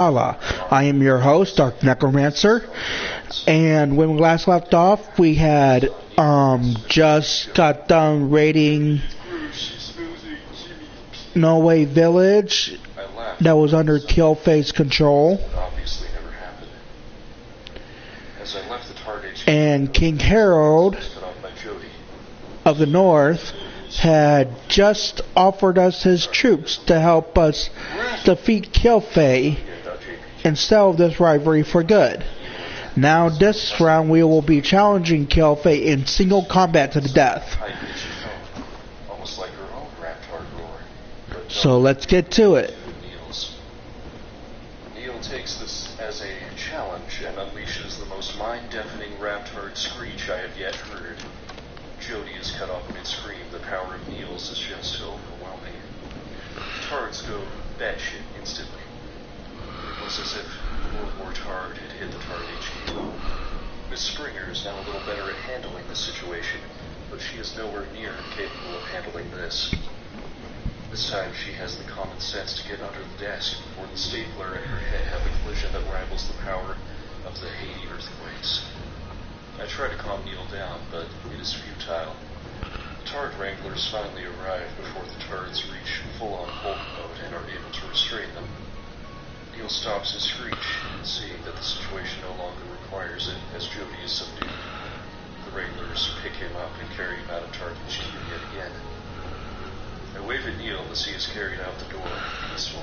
Valhalla. I am your host, Dark Necromancer, and when we last left off, we had just got done raiding Norway Village that was under Killface's control, and King Harold of the North had just offered us his troops to help us defeat Killface and settle this rivalry for good. Now this round we will be challenging Killface in single combat to the death. So let's get to it. Neil takes this as a challenge and unleashes the most mind-deafening raptard screech I have yet heard. Jody is cut off mid-scream. The power of Neil's is just overwhelming. Tards go batshit instantly. It was as if World War Tard had hit the Tard HQ. Miss Springer is now a little better at handling the situation, but she is nowhere near capable of handling this. This time she has the common sense to get under the desk before the stapler and her head have a collision that rivals the power of the Haiti earthquakes. I try to calm Neil down, but it is futile. The Tard Wranglers finally arrive before the Tards reach full-on Hulk mode and are able to restrain them. Neil stops his screech, seeing that the situation no longer requires it, as Jody is subdued. The Wranglers pick him up and carry him out of Tard HQ yet again. I wave at Neil as he is carried out the door, peaceful,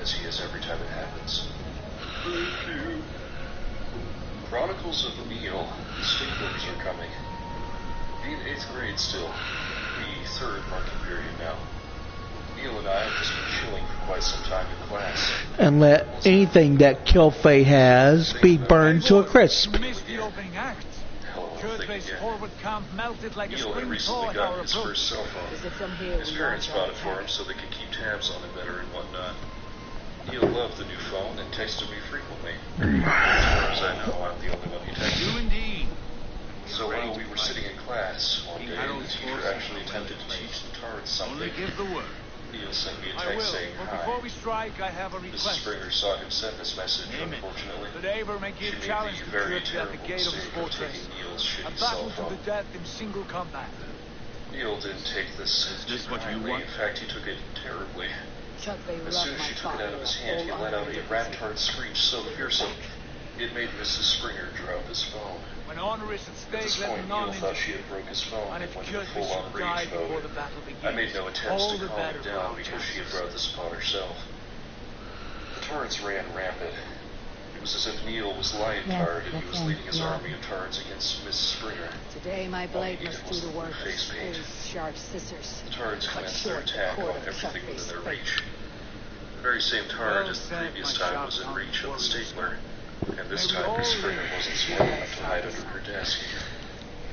as he is every time it happens. Thank you. Chronicles of Neil. The staplers are coming. In 8th grade still. The 3rd marking period now. Neil and I have just been chilling for quite some time in class. And let anything that Killface has be burned to a crisp. Neil had recently gotten his first cell phone. His parents bought it for him so they could keep tabs on him better and whatnot. Neil loved the new phone and texted me frequently. As far as I know, I'm the only one he texted. So while we were sitting in class, one day the teacher actually attempted to teach the Tards something. Neil sent me a text saying hi. Mrs. Springer saw him send this message, unfortunately. She made the very terrible mistake of taking Neil's shitty cell phone. Neil didn't take this kindly. In fact, he took it terribly. As soon as she took it out of his hand, he let out a raptard screech so fearsome, it made Mrs. Springer drop his phone. At this point, Neil thought she had broke his phone and went into full-on rage mode. I made no attempts to calm him down because she had brought this upon herself. The Tards ran rampant. It was as if Neil was Lion Tard and he was leading his army of Tards against Miss Springer. Today my blade must do the work of Space's sharp scissors. The Tards commenced their attack on everything within their reach. The very same Tard as the previous time was in reach of the stapler, and this time Miss Springer wasn't smart enough to hide under her desk.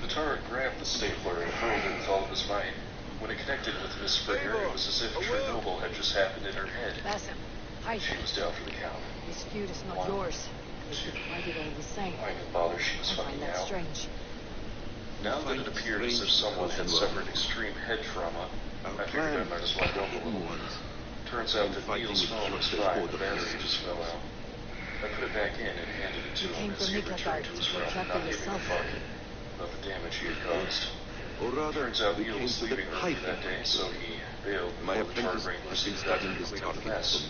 The Tard grabbed the stapler and hurled it with all of his might. When it connected with Miss Springer, it was as if Chernobyl had just happened in her head. She was down for the count. This feud is not yours. Why did all the same? I didn't bother, she was fucking out. Strange. Now that it appeared as if someone had suffered extreme head trauma, I figured I might as well go a little. Turns out that Neil's phone was fine, the battery just fell out. I put it back in and handed it to him as he returned to his room, not giving a fuck about the damage he had caused. Turns out Neil was leaving early that day, so he bailed before the Tard Wranglers even got to clean up the mess.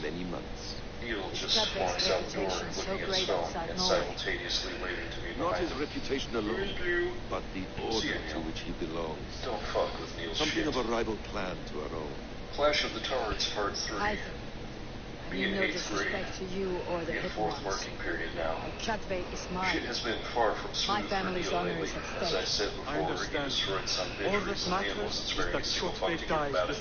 Neil just walks out the door, looking at his phone, and simultaneously waving to me Not behind his him. reputation alone, but the order to which he belongs. Don't fuck with Neil's Something shit. of a rival clan to our own. Clash of the Tards, Part 3. Me in no 8th grade. disrespect to you or the In hit 4th ones. marking period now. Killface is mine. Shit has been far from smooth for family's Neil honor lately. is at As stake. I said before, he destroyed some bitch recently and wasn't sparing a single fuck to give about it.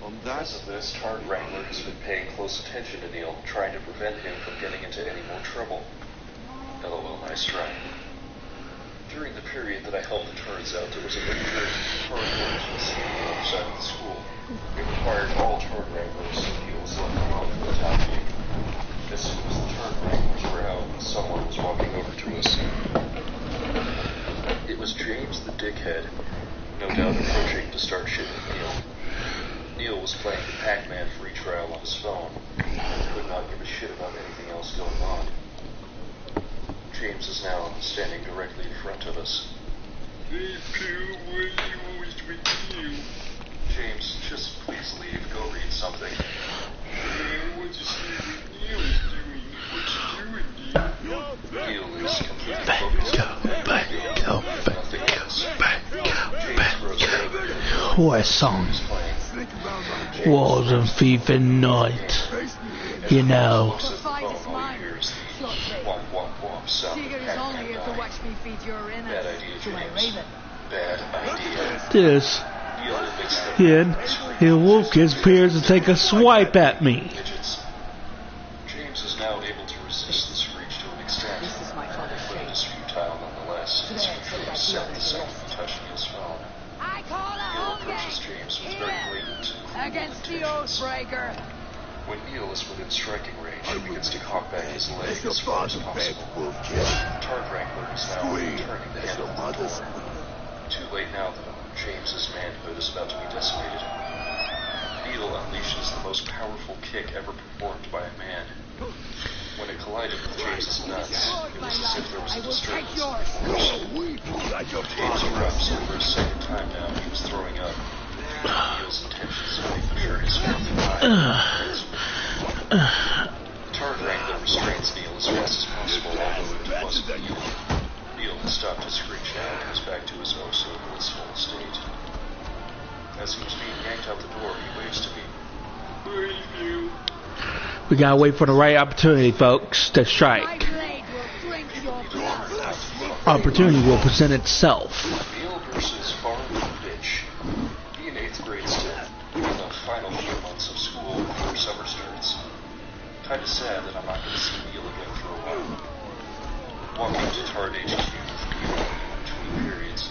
On Because that, of this, Tard Wrangler has been paying close attention to Neil, trying to prevent him from getting into any more trouble. LOL, nice try. During the period that I helped the Tards out, there was a major Tard emergency outside of the school. It required all Tard Wranglers, so Neil was left alone for the time being. As soon as the Tard Wranglers were out, someone was walking over to us. It was James the Dickhead, no doubt approaching to start shit with Neil. Neil was playing the Pac-Man free trial on his phone. He could not give a shit about anything else going on. James is now standing directly in front of us. Hey, Pooh, why are you always with you? James, just please leave. Go read something. I want to see what Neil is doing. What's he doing, Neil? Neil is completely focused on nothing else. James grows angry. What a song. Walls and thief and night. You know. Looks at the phone, all he hears the womp womp womp sound of Tigger is only here to Pac-Man watch me feed your dying. innards Bad idea, to my James. raven. Bad idea. This Neil admits that kid, he woke his peers to take a swipe at me. midgets. James is now able to resist the screech to an extent. This is my father's But it shame. is futile nonetheless. It's Today, futile I set feel the second he touched Neil's phone. I call a Neil home approaches game James with very blatant, cruel against the intentions. Oathbreaker. When Neil is within striking range, he begins to cock back his leg as far as possible. Tard Wrangler is now turning the handle of the door. Too late now, though. James's manhood is about to be decimated. Neil unleashes the most powerful kick ever performed by a man. When it collided with James's nuts, it was as if there was I a will take disturbance. yours. James erupts, and for a second time now he was throwing up. Neil's intentions of making sure his filthy mind. Tard Wrangler restrains Neil as fast as possible, although it wasn't Neil. Neil has stopped his screech now and goes back to his oh-so-blissful state. As he was being yanked out the door, he waves to me. Why, Neil? We gotta wait for the right opportunity, folks, to My strike. blade will drink your blood. Opportunity will present itself. Neil versus Barb the Bitch. He in 8th grade still, in the final 4 months of school before summer starts. Kinda sad that I'm not gonna see Neil again for a while. Walking to Tard HQ with Neil in between periods.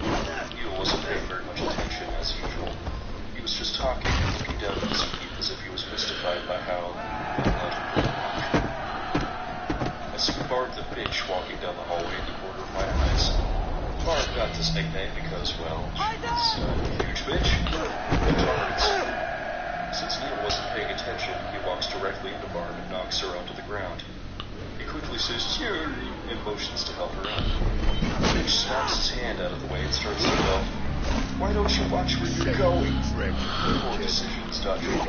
Neil wasn't paying very much attention as usual. He was just talking and looking down at his feet as if he was mystified by how I see Barb the Bitch walking down the hallway in the corner of my eyes. Barb got this nickname because, well, she's a huge bitch. Since Neil wasn't paying attention, he walks directly into Barb and knocks her onto the ground. He quickly says, "Jerry," and motions to help her up. The bitch snaps his hand out of the way and starts to yell, "Why don't you watch where you're going?" Poor decisions, Dr. H.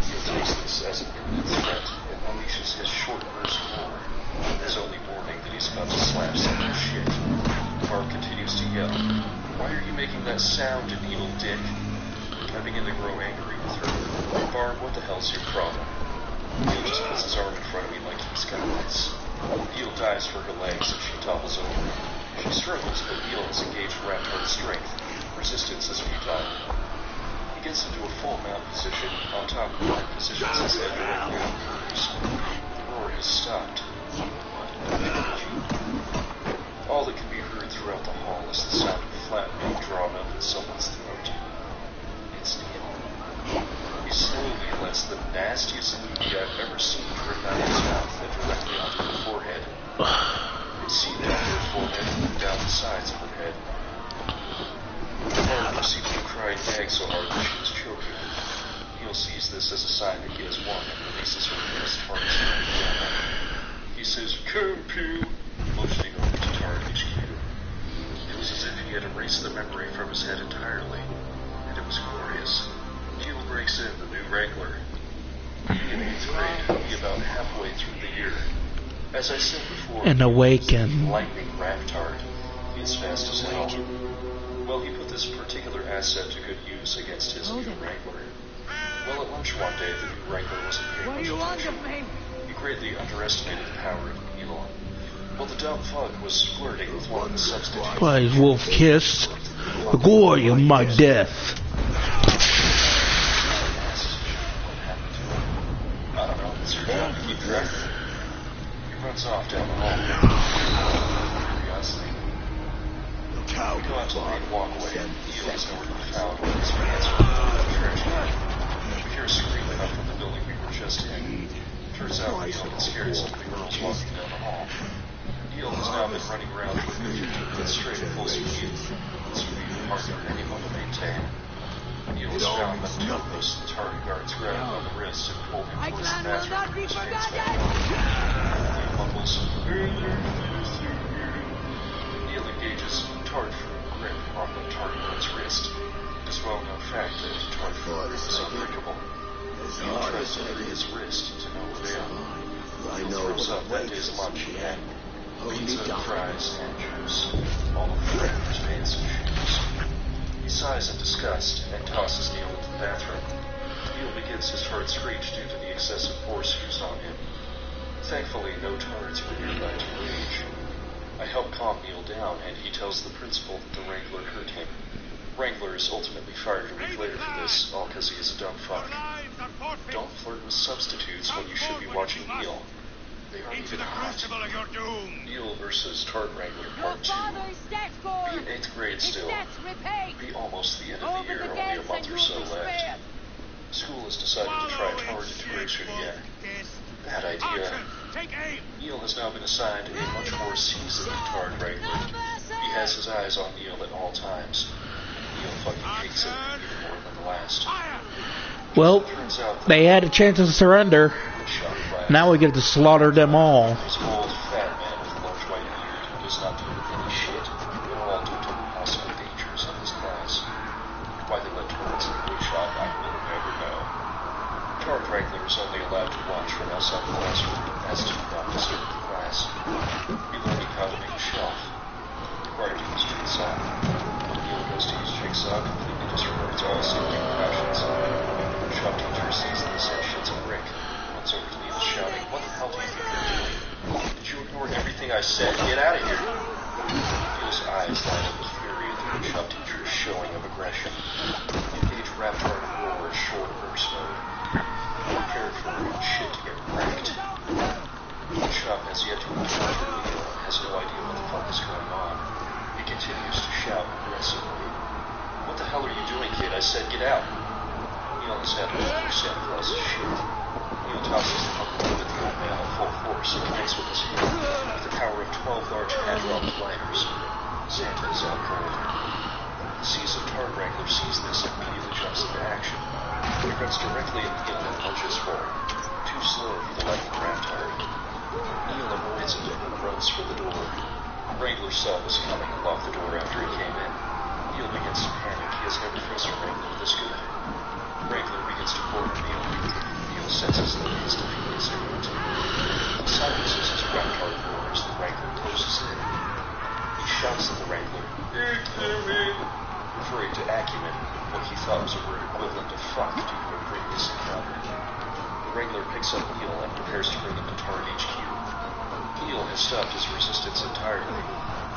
He takes this as an imminent threat and unleashes his short burst roar. His only warning that he's about to slap some shit. Barb continues to yell, "Why are you making that sound, you evil dick?" I begin to grow angry with her. "Barb, what the hell's your problem?" Neil just puts his arm in front of me like he's got this. Neil dives for her legs and she topples over. She struggles, but Neil has engaged Raptor's strength. Resistance is futile. He gets into a full mount position on top of her and positions his head directly on hers. The roar has stopped. All that can be heard throughout the hall is the sound of flat being drawn up in someone's throat. It's Neil. He slowly lets the nastiest loogie I've ever seen drip out of his mouth and directly onto her forehead. It seeped down her forehead and then down the sides of her head. Barb proceeded to cry and gag so hard that she was choking. Neil sees this as a sign that he has won and releases her from his target's hand. He says, "Come, Pooh," motioning over to Tard HQ. It was as if he had erased the memory from his head entirely, and it was glorious. Neil breaks in, the new Wrangler. He in 8th grade, he about halfway through the year. As I said before, And awaken. lightning Raptard. He is fast as hell. Well, he put this particular asset to good use against his new Wrangler. Well, at lunch one day, the new Wrangler wasn't paying What do much you want attention. of me? He greatly underestimated the power of Neil. Well, the dumb fuck was flirting with one of the substitutes. Why is Wolf kissed? The glory of my death. I don't know, it's your job to keep track of it. He runs off down the hall. Curiosity. We go out to the main walkway. Neil is nowhere to be found with his pants from the trash can. We hear a screaming up from the building we were just in. Turns out Neil had scared some of the girls walking down the hall. Neil has now been running around for 15 minutes straight at full speed. This would be hard for anyone to maintain. Neil is found by the toast. The target guards grab him by the wrist and pull him towards the bathroom where his pants back. Neil mumbles. Neil engages Tardfruit grip on the target guard's wrist. It is well known fact that Tardfruit is unbreakable. Neil tries to free his wrist to no avail. Neil throws up that day's lunch again. Pizza, fries, and juice. All of the Wranglers' pants and shoes. He sighs in disgust and tosses Neil into the bathroom. Neil begins his hard screech due to the excessive force used on him. Thankfully, no tards were nearby to rage. I help calm Neil down, and he tells the principal that the Wrangler hurt him. Wrangler is ultimately fired a week later for this, all because he is a dumb fuck. Don't flirt with substitutes when you should be watching Neil. They aren't even hot. Neil versus Tart Wrangler Part 2. Be in 8th grade still. Be almost the end of the year, only a month or so left. School has decided to try toward integration again. Bad idea. Neil has now been assigned a much more seasoned Tard Wrangler. He has his eyes on Neil at all times. Neil fucking hates him even more than the last. Well, they had a chance to surrender. Now we get to slaughter them all. This old, fat man with a large white beard who does not deal with any shit, but all due to the possible dangers of his class. Why they let turrets in the wood shop, I will never know. Tard Wrangler is only allowed to watch from outside the classroom, as to not disturb the class. Be learning how to make a shelf. Required to use jigsaw. Neil goes to use jigsaw, completely disregards all safety precautions. The shop teacher sees this and shits a brick. Runs over to Neil shouting, "What the hell do you think you're doing? Did you ignore everything I said? Get out of here!" Neil's eyes light up with fury at the good shop teacher's showing of aggression. Engage Raptor in war short burst mode. Prepared for shit to get wrecked. The shop has yet to encounter Neil and has no idea what the fuck is going on. He continues to shout aggressively. "What the hell are you doing, kid? I said get out!" Neil has had another Santa Claus's shit. Neil tosses the pumpkin at the old man at full force and connects with his head with the power of 12 large hand-dropped pliers. Santa is out cold. The seasoned Tard Wrangler sees this and immediately jumps into action. He runs directly at Neil and punches for him. Too slow for the lightning Raptard. Neil avoids it and runs for the door. Wrangler saw what was coming and locked the door after he came in. Neil begins to panic. He has never faced a Wrangler this good. Wrangler begins to corner Neil. Neil senses that his defeat is imminent. He silences his Raptard roars. The Wrangler closes in. He shouts at the Wrangler, referring to acumen, what he thought was a word equivalent to fuck due to a previous encounter. The Wrangler picks up Neil and prepares to bring him to Tard HQ. Neil has stopped his resistance entirely.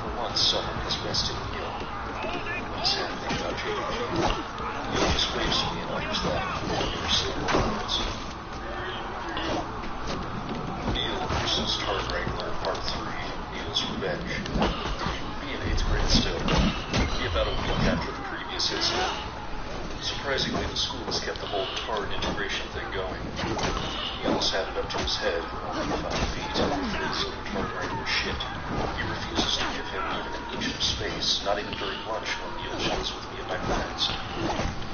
For once, someone has bested Neil. One sad thing about JDG, Neil just waves to me and utters that familiar silver words. Neil versus Tard Wrangler Part 3, Neil's Revenge. Be in 8th grade still. Be about a week after the previous incident. Surprisingly, the school has kept the whole Tard integration thing going. Neil has had it up to his head, only 5 feet, face over Tard Wrangler's shit. He refuses to give him even an inch of space, not even during lunch when Neil chills with me and my friends.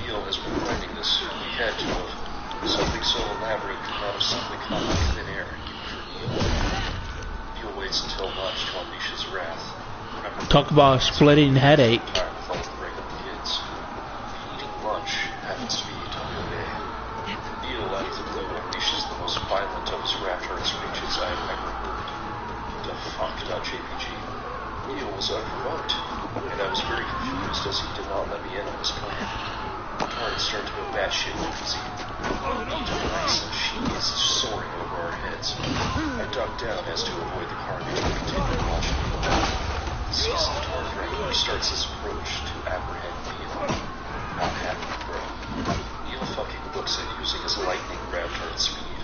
Neil has been writing this. He had to have. Something so elaborate could not have simply come out of thin air, even for Neil. Neil waits until lunch to unleash his wrath. Talk about a splitting headache. Time with all the regular kids. Eating lunch happens to be Taco Day. Neil, out of the blue, unleashes the most violent of his Raptor speeches I have ever heard. The fuck.jpg. Neil was unprovoked, and I was very confused as he did not let me in on his plan. Tards turned to go batshit crazy. Nice and she is soaring over our heads. I ducked down as to avoid the carnage and continued watching Neil. The seasoned Tard Wrangler starts his approach to apprehend Neil. Not happy, bro. Neil fucking looks at using his lightning Raptard speed.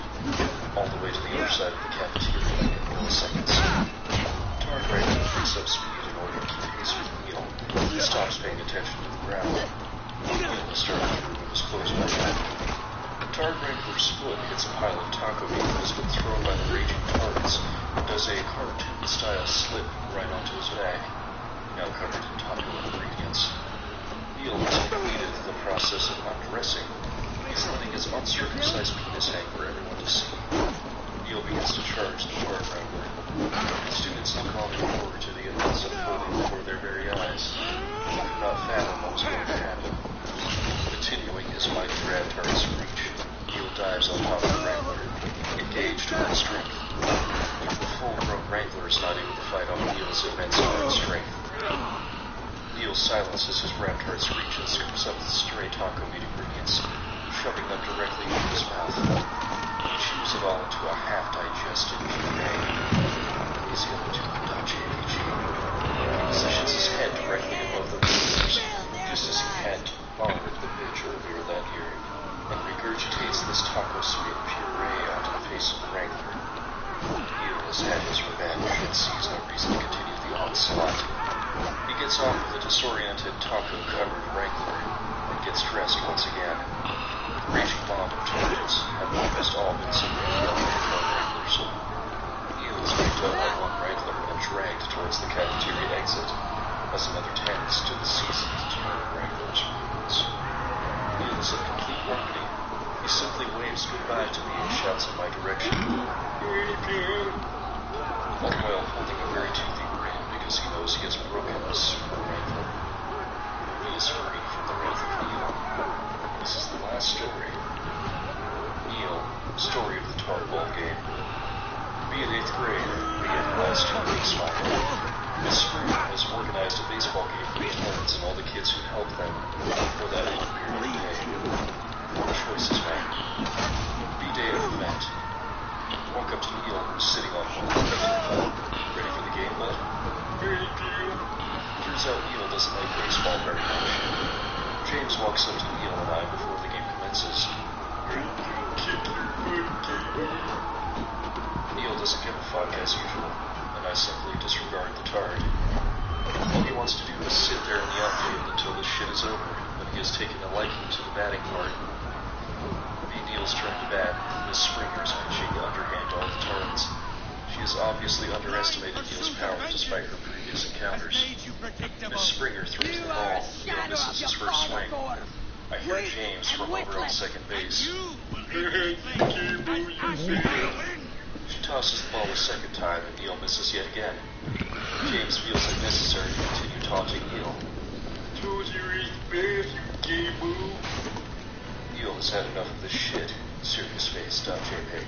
All the way to the other side of the cafeteria in milliseconds. Tard Wrangler picks up speed in order to keep pace with Neil. He stops paying attention to the ground. Neil is starting to remove his clothes back up. Tard Wrangler's foot hits a pile of taco meat that has been thrown by the raging tards and does a cartoon-style slip right onto his bag, now covered in taco ingredients. Neil has completed the process of undressing. He's letting his uncircumcised penis hang for everyone to see. Neil begins to charge the Tard Wrangler. Students look on in horror to the events unfolding before their very eyes. He could not fathom what was going to happen. Continuing his mighty Raptard's reach, Neil dives on top of the Wrangler, engaged in his strength. Even the full-grown Wrangler is not able to fight off Neil's immense arm strength. Neil silences his Raptard's reach and scoops up the stray taco meat ingredients, shoving them directly into his mouth. He chews it all into a half-digested puree. He positions his head directly above the Wranglers, just as he had bombed the bitch earlier that year, and regurgitates this taco sweet puree onto the face of the Wrangler. Neil has had his revenge and sees no reason to continue the onslaught. He gets off with a disoriented, taco-covered Wrangler and gets dressed once again. The raging mob of targets have almost all been submitted by the Wranglers. Neil is picked up by one Wrangler and dragged towards the cafeteria exit, as another tends to the seasoned Tard Wrangler's wounds. Neil is in complete harmony. He simply waves goodbye to me and shouts in my direction, all while holding a very toothy grin because he knows he has broken the Super Wrangler. He is free from the wrath of Neil. This is the last story. Neil, story of the Tard Ball game. Be it 8th grade, be it the last 2 weeks final. Miss Springer has organized a baseball game for the parents and all the kids who help them for that 1 period of day. 4 choices made. B-Day of event. Walk up to Neil, who's sitting on one of the ready for the game, bud? Ready, dear. Turns out Neil doesn't like baseball very much. James walks up to Neil and I before the game commences. Kick your butt, Gabe. Neil doesn't give a fuck as usual, and I simply disregard the Tard. All he wants to do is sit there in the outfield until this shit is over, when he has taken a liking to the batting part. Be Neil's turn to bat. Miss Springer is pitching underhand all the turns. She has obviously underestimated Neil's power despite her previous encounters. Miss Springer throws the ball. Neil misses his first swing. I hear James from over on second base. She tosses the ball a second time, and Neil misses yet again. James feels it necessary to continue taunting Neil. Told you it's bad, you gay-boo. Neil has had enough of this shit. Serious face, JPEG.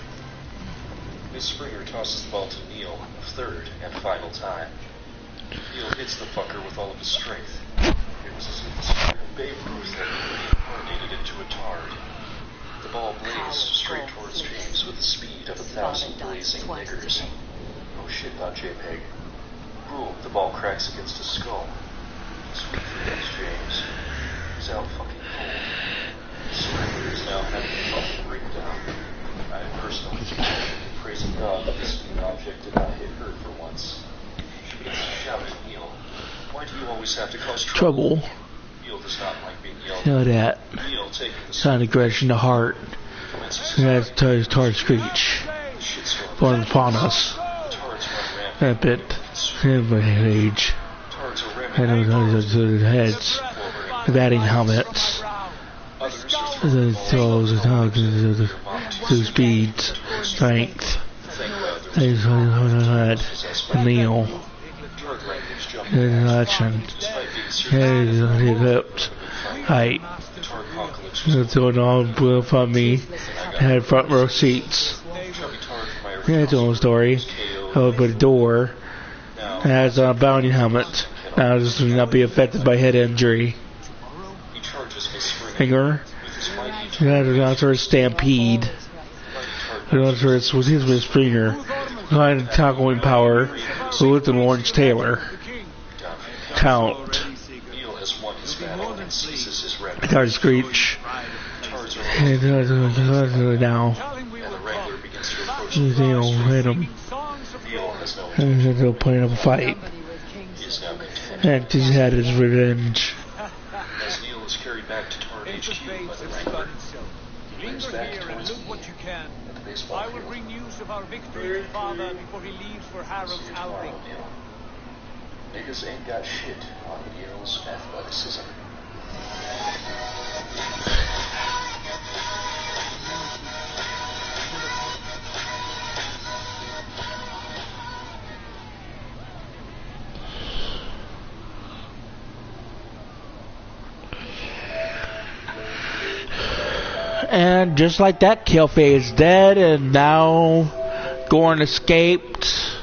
Miss Springer tosses the ball to Neil a third and final time. Neil hits the fucker with all of his strength. It was as if the spirit of Babe Ruth had been reincarnated into a Tard. The ball blazed straight towards James with the speed of 1,000 blazing niggers. Oh shit, JPEG. Boom, the ball cracks against his skull. Sweet dreams, James. He's out fucking cold. Springer is now having a fucking breakdown. I am personally praising God that this mean object did not hit her for once. She begins to shout at Neil. Why do you always have to cause trouble? Neil does not like being yelled Know at. that. Neil taking the Sound aggression to heart. That's Tard Screech. Born upon us. That bit. Age. And the heads. The batting helmets. The throws, the speeds, strength. The meal. The action. The hips. Height. That's what all blew up on me. Had front row seats. That's a story. I opened a door. It has a bounty helmet. Now this will not be affected by head injury. Finger. That's for a stampede. That's for its Miss Springer. Behind tackling power. With an Orange Taylor. Count. Tard Screech. Now. They'll hit him. And they'll put up a fight. And he's had his revenge. As Neil is carried back to Tard HQ by the Wrangler, he leans back towards me at the baseball I will field. bring news of our victory to Father before he leaves for Harold's See you tomorrow, outing. Neil. Niggas ain't got shit on Neil's athleticism. And just like that, Killfay is dead, and now Goran escaped.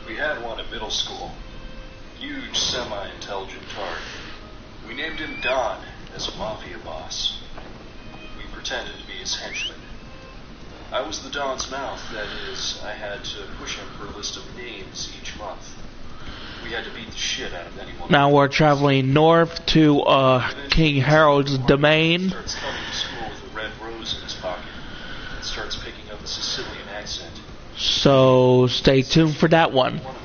We had one at middle school. Huge, semi-intelligent tard. We named him Don, as a mafia boss. We pretended to be his henchman. I was the Don's mouth, that is, I had to push him for a list of names each month. We had to beat the shit out of anyone. Now we're traveling north to King Harold's domain. Starts coming to school with a red rose in his pocket. And starts picking up a Sicilian accent. So stay tuned for that one. One of